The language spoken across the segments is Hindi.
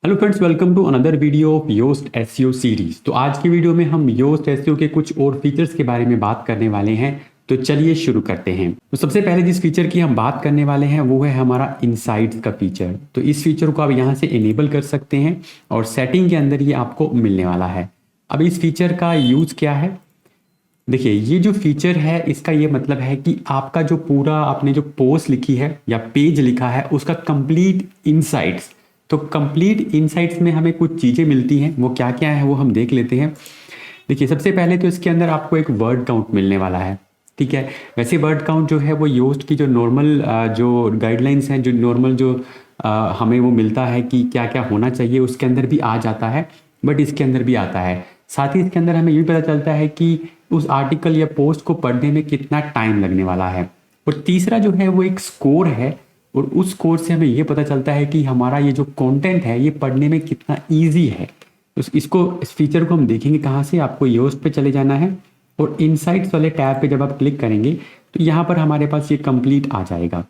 Hello friends, welcome to another video of Yoast SEO series. तो आज की वीडियो में हम योस्ट एसईओ के कुछ और फीचर्स के बारे में बात करने वाले हैं। तो चलिए शुरू करते हैं। तो सबसे पहले जिस फीचर की हम बात करने वाले हैं वो है हमारा इनसाइट्स का फीचर। तो इस फीचर को आप यहाँ से इनेबल कर सकते हैं और सेटिंग के अंदर ये आपको मिलने वाला है। अब इस फीचर का यूज क्या है? देखिए, ये जो फीचर है इसका ये मतलब है कि आपका जो पूरा आपने जो पोस्ट लिखी है या पेज लिखा है उसका कंप्लीट इनसाइट्स। तो कंप्लीट इनसाइट्स में हमें कुछ चीज़ें मिलती हैं, वो क्या क्या है वो हम देख लेते हैं। देखिए, सबसे पहले तो इसके अंदर आपको एक वर्ड काउंट मिलने वाला है। ठीक है, वैसे वर्ड काउंट जो है वो योस्ट की जो नॉर्मल जो गाइडलाइंस हैं, जो नॉर्मल जो हमें वो मिलता है कि क्या क्या होना चाहिए उसके अंदर भी आ जाता है, बट इसके अंदर भी आता है। साथ ही इसके अंदर हमें ये भी पता चलता है कि उस आर्टिकल या पोस्ट को पढ़ने में कितना टाइम लगने वाला है। और तीसरा जो है वो एक स्कोर है, और उस स्कोर से हमें ये पता चलता है कि हमारा ये जो कंटेंट है ये पढ़ने में कितना इजी है। तो इस फीचर को हम देखेंगे कहाँ से। आपको योस्ट पे चले जाना है और इनसाइट्स वाले टैब पे जब आप क्लिक करेंगे तो यहाँ पर हमारे पास ये कंप्लीट आ जाएगा।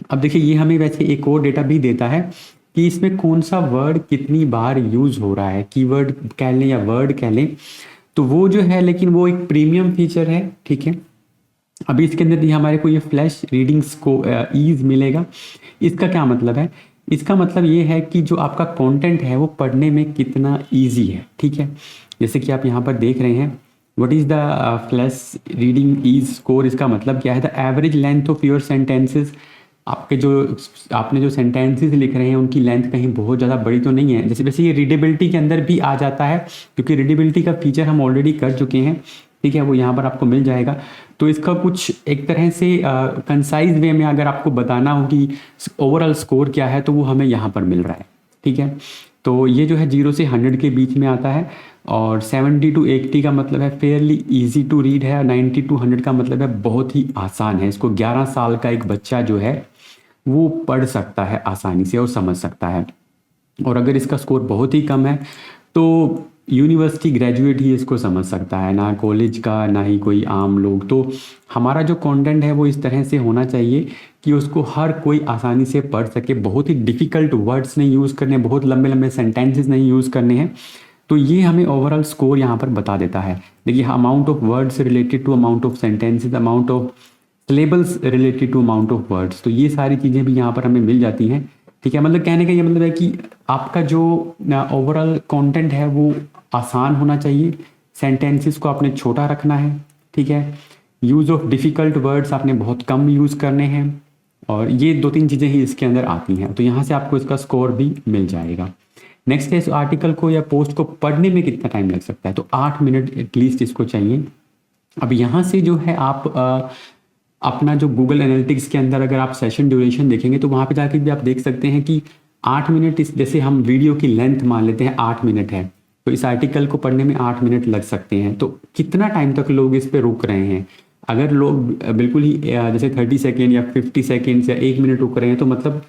अब देखिए, ये हमें वैसे एक और डेटा भी देता है कि इसमें कौन सा वर्ड कितनी बार यूज हो रहा है, कीवर्ड कह लें या वर्ड कह लें। तो वो जो है, लेकिन वो एक प्रीमियम फीचर है। ठीक है, अभी इसके अंदर हमारे को ये फ्लैश रीडिंग्स को ईज मिलेगा। इसका क्या मतलब है? इसका मतलब ये है कि जो आपका कंटेंट है वो पढ़ने में कितना इजी है। ठीक है, जैसे कि आप यहाँ पर देख रहे हैं, what is the Flesch reading ease score. इसका मतलब क्या है? The average length of your sentences. आपके जो आपने जो सेंटेंसेस लिख रहे हैं उनकी लेंथ कहीं बहुत ज़्यादा बड़ी तो नहीं है। जैसे वैसे ये रीडेबिलिटी के अंदर भी आ जाता है, क्योंकि रीडेबिलिटी का फीचर हम ऑलरेडी कर चुके हैं। ठीक है, वो यहाँ पर आपको मिल जाएगा। तो इसका कुछ एक तरह से कंसाइज वे में अगर आपको बताना हो कि ओवरऑल स्कोर क्या है तो वो हमें यहाँ पर मिल रहा है। ठीक है, तो ये जो है 0 से 100 के बीच में आता है, और 70 to 80 का मतलब है फेयरली इजी टू रीड है, 90 to 100 का मतलब है बहुत ही आसान है। इसको 11 साल का एक बच्चा जो है वो पढ़ सकता है आसानी से और समझ सकता है। और अगर इसका स्कोर बहुत ही कम है तो यूनिवर्सिटी ग्रेजुएट ही इसको समझ सकता है, ना कॉलेज का ना ही कोई आम लोग। तो हमारा जो कंटेंट है वो इस तरह से होना चाहिए कि उसको हर कोई आसानी से पढ़ सके। बहुत ही डिफ़िकल्ट वर्ड्स नहीं यूज़ करने, बहुत लंबे लंबे सेंटेंसेस नहीं यूज़ करने हैं। तो ये हमें ओवरऑल स्कोर यहाँ पर बता देता है। देखिए, amount of words related to amount of sentences, amount of syllables related to amount of words. तो ये सारी चीज़ें भी यहाँ पर हमें मिल जाती हैं। ठीक है, मतलब कहने का ये मतलब है कि आपका जो ओवरऑल कंटेंट है वो आसान होना चाहिए, सेंटेंसेस को आपने छोटा रखना है। ठीक है, यूज़ ऑफ डिफ़िकल्ट वर्ड्स आपने बहुत कम यूज़ करने हैं, और ये 2-3 चीज़ें ही इसके अंदर आती हैं। तो यहाँ से आपको इसका स्कोर भी मिल जाएगा। नेक्स्ट है, इस आर्टिकल को या पोस्ट को पढ़ने में कितना टाइम लग सकता है। तो 8 मिनट एटलीस्ट इसको चाहिए। अब यहाँ से जो है आप अपना जो गूगल एनालिटिक्स के अंदर अगर आप सेशन ड्यूरेशन देखेंगे तो वहाँ पे जाके भी आप देख सकते हैं कि 8 मिनट, इस जैसे हम वीडियो की लेंथ मान लेते हैं 8 मिनट है, तो इस आर्टिकल को पढ़ने में 8 मिनट लग सकते हैं। तो कितना टाइम तक लोग इस पे रुक रहे हैं? अगर लोग बिल्कुल ही जैसे 30 सेकेंड या 50 सेकेंड्स या 1 मिनट रुक रहे हैं तो मतलब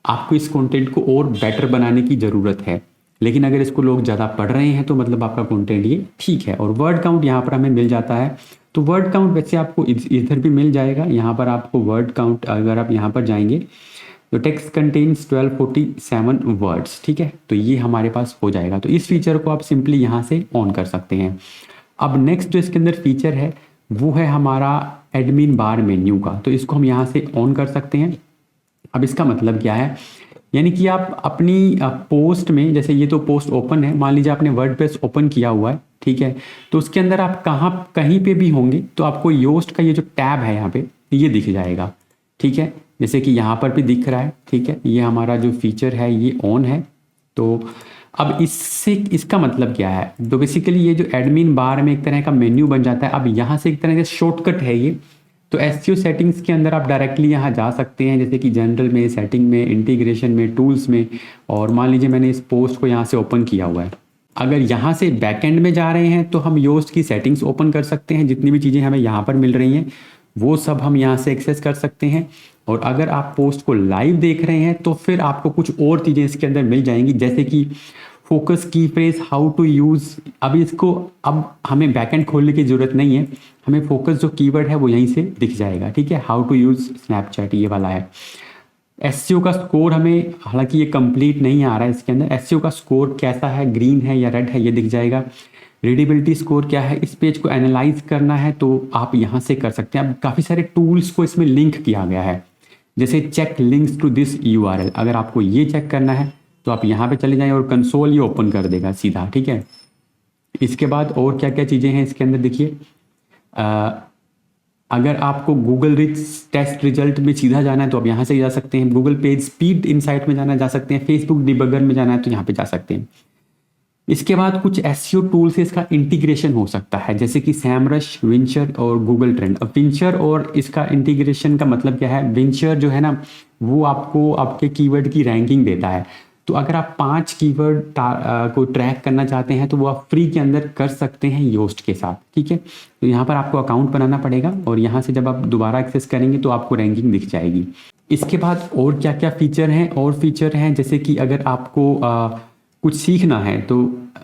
आपको इस कंटेंट को और बेटर बनाने की ज़रूरत है। लेकिन अगर इसको लोग ज़्यादा पढ़ रहे हैं तो मतलब आपका कंटेंट ये ठीक है। और वर्ड काउंट यहाँ पर हमें मिल जाता है। तो वर्ड काउंट वैसे आपको इधर भी मिल जाएगा। यहाँ पर आपको वर्ड काउंट, अगर आप यहाँ पर जाएंगे तो टेक्स्ट कंटेन्स 1247 वर्ड्स। ठीक है, तो ये हमारे पास हो जाएगा। तो इस फीचर को आप सिंपली यहाँ से ऑन कर सकते हैं। अब नेक्स्ट जो इसके अंदर फीचर है वो है हमारा एडमिन बार मेन्यू का। तो इसको हम यहाँ से ऑन कर सकते हैं। अब इसका मतलब क्या है? यानी कि आप अपनी पोस्ट में, जैसे ये तो पोस्ट ओपन है, मान लीजिए आपने वर्डप्रेस ओपन किया हुआ है। ठीक है, तो उसके अंदर आप कहीं पे भी होंगे तो आपको योस्ट का ये जो टैब है यहाँ पे ये दिख जाएगा। ठीक है, जैसे कि यहाँ पर भी दिख रहा है। ठीक है, ये हमारा जो फीचर है ये ऑन है। तो अब इससे इसका मतलब क्या है? तो बेसिकली ये जो एडमिन बार में एक तरह का मेन्यू बन जाता है। अब यहाँ से एक तरह से शॉर्टकट है ये। तो एसईओ सेटिंग्स के अंदर आप डायरेक्टली यहाँ जा सकते हैं, जैसे कि जनरल में, सेटिंग में, इंटीग्रेशन में, टूल्स में। और मान लीजिए मैंने इस पोस्ट को यहाँ से ओपन किया हुआ है। अगर यहाँ से बैकएंड में जा रहे हैं तो हम योस्ट की सेटिंग्स ओपन कर सकते हैं। जितनी भी चीज़ें हमें यहाँ पर मिल रही हैं वो सब हम यहाँ से एक्सेस कर सकते हैं। और अगर आप पोस्ट को लाइव देख रहे हैं तो फिर आपको कुछ और चीज़ें इसके अंदर मिल जाएंगी, जैसे कि फोकस की फ्रेज, हाउ टू यूज़। अब हमें बैकएंड खोलने की ज़रूरत नहीं है, हमें फोकस जो कीवर्ड है वो यहीं से दिख जाएगा। ठीक है, हाउ टू यूज़ स्नैपचैट ये वाला है। एसईओ का स्कोर हमें, हालांकि ये कंप्लीट नहीं आ रहा है इसके अंदर, एसईओ का स्कोर कैसा है, ग्रीन है या रेड है, ये दिख जाएगा। रीडेबिलिटी स्कोर क्या है, इस पेज को एनालाइज करना है तो आप यहाँ से कर सकते हैं। अब काफ़ी सारे टूल्स को इसमें लिंक किया गया है, जैसे check links to this URL. अगर आपको ये चेक करना है तो आप यहाँ पे चले जाएं और कंसोल ये ओपन कर देगा सीधा, ठीक है। इसके बाद और क्या क्या चीज़ें हैं इसके अंदर देखिए, अगर आपको गूगल टेस्ट रिजल्ट में सीधा जाना है तो आप यहाँ से जा सकते हैं। गूगल पेज स्पीड इनसाइट में जाना जा सकते हैं। फेसबुक डिबगर में जाना है तो यहाँ पे जा सकते हैं। इसके बाद कुछ एसईओ टूल से इसका इंटीग्रेशन हो सकता है, जैसे कि सैमरश, विंचर और गूगल ट्रेंड। अब विंचर और इसका इंटीग्रेशन का मतलब क्या है, विंचर जो है ना वो आपको आपके कीवर्ड की रैंकिंग देता है। तो अगर आप 5 कीवर्ड को ट्रैक करना चाहते हैं तो वो आप फ्री के अंदर कर सकते हैं योस्ट के साथ, ठीक है। तो यहाँ पर आपको अकाउंट बनाना पड़ेगा और यहाँ से जब आप दोबारा एक्सेस करेंगे तो आपको रैंकिंग दिख जाएगी। इसके बाद और क्या क्या फीचर हैं, और फीचर हैं जैसे कि अगर आपको कुछ सीखना है तो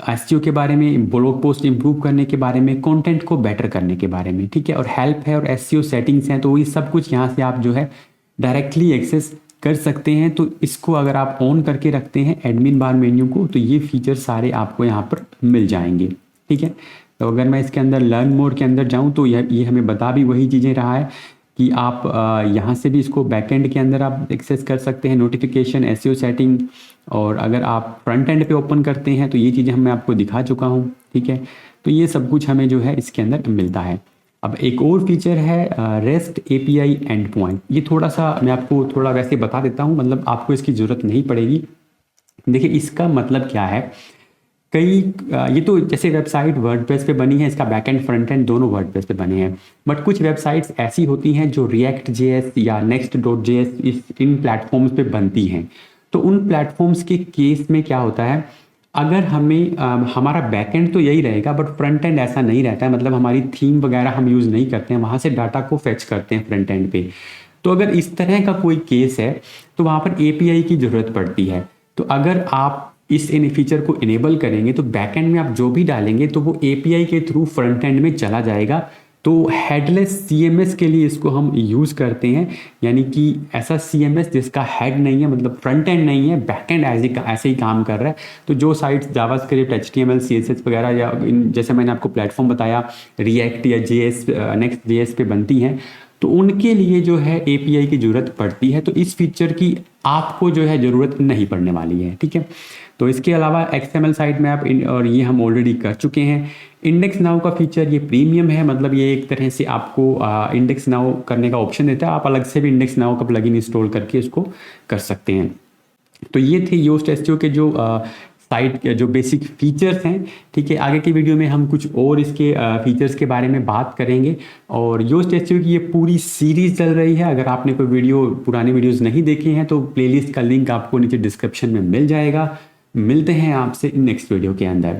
एसईओ के बारे में, ब्लॉग पोस्ट इंप्रूव करने के बारे में, कंटेंट को बेटर करने के बारे में, ठीक है, और हेल्प है और एसईओ सेटिंग्स हैं, तो ये सब कुछ यहाँ से आप जो है डायरेक्टली एक्सेस कर सकते हैं। तो इसको अगर आप ऑन करके रखते हैं एडमिन बार मेन्यू को तो ये फीचर सारे आपको यहाँ पर मिल जाएंगे, ठीक है। तो अगर मैं इसके अंदर लर्न मोर के अंदर जाऊँ तो ये हमें बता भी वही चीज़ें रहा है कि आप यहाँ से भी इसको बैकएंड के अंदर आप एक्सेस कर सकते हैं, नोटिफिकेशन, एसईओ सेटिंग। और अगर आप फ्रंट एंड पे ओपन करते हैं तो ये चीज़ें मैं आपको दिखा चुका हूँ, ठीक है। तो ये सब कुछ हमें जो है इसके अंदर मिलता है। अब एक और फीचर है रेस्ट एपीआई एंड पॉइंट। ये थोड़ा सा मैं आपको थोड़ा वैसे बता देता हूँ, मतलब आपको इसकी ज़रूरत नहीं पड़ेगी। देखिए इसका मतलब क्या है, ये तो जैसे वेबसाइट वर्डप्रेस पे बनी है, इसका बैकएंड फ्रंट एंड दोनों वर्डप्रेस पे बने हैं। बट कुछ वेबसाइट्स ऐसी होती हैं जो रिएक्ट जेएस या next.js इन प्लेटफॉर्म्स पे बनती हैं। तो उन प्लेटफॉर्म्स के केस में क्या होता है, अगर हमें हमारा बैकएंड तो यही रहेगा बट फ्रंट एंड ऐसा नहीं रहता है, मतलब हमारी थीम वगैरह हम यूज़ नहीं करते हैं, वहाँ से डाटा को फेच करते हैं फ्रंट एंड पे। तो अगर इस तरह का कोई केस है तो वहाँ पर एपीआई की ज़रूरत पड़ती है। तो अगर आप इस फीचर को इनेबल करेंगे तो बैकएंड में आप जो भी डालेंगे तो वो एपीआई के थ्रू फ्रंट एंड में चला जाएगा। तो हेडलेस सीएमएस के लिए इसको हम यूज़ करते हैं, यानी कि ऐसा सीएमएस जिसका हेड नहीं है, मतलब फ्रंट एंड नहीं है, बैकएंड ऐसे ही काम कर रहा है। तो जो साइट्स जावास्क्रिप्ट, एचटीएमएल, सीएसएस वगैरह या जैसे मैंने आपको प्लेटफॉर्म बताया रिएक्ट या जेएस, नेक्स्ट जेएस पे बनती हैं, तो उनके लिए जो है एपीआई की ज़रूरत पड़ती है। तो इस फीचर की आपको जो है ज़रूरत नहीं पड़ने वाली है, ठीक है। तो इसके अलावा एक्सएमएल साइट में आप और ये हम ऑलरेडी कर चुके हैं। इंडेक्स नाउ का फीचर ये प्रीमियम है, मतलब ये एक तरह से आपको इंडेक्स नाउ करने का ऑप्शन देता है। आप अलग से भी इंडेक्स नाउ का प्लगइन इंस्टॉल करके इसको कर सकते हैं। तो ये थे योस्ट एसईओ के जो साइट के जो बेसिक फीचर्स हैं, ठीक है। आगे की वीडियो में हम कुछ और इसके फीचर्स के बारे में बात करेंगे। और योस्ट एसईओ की ये पूरी सीरीज चल रही है। अगर आपने कोई पुराने वीडियोस नहीं देखे हैं तो प्लेलिस्ट का लिंक आपको नीचे डिस्क्रिप्शन में मिल जाएगा। मिलते हैं आपसे नेक्स्ट वीडियो के अंदर।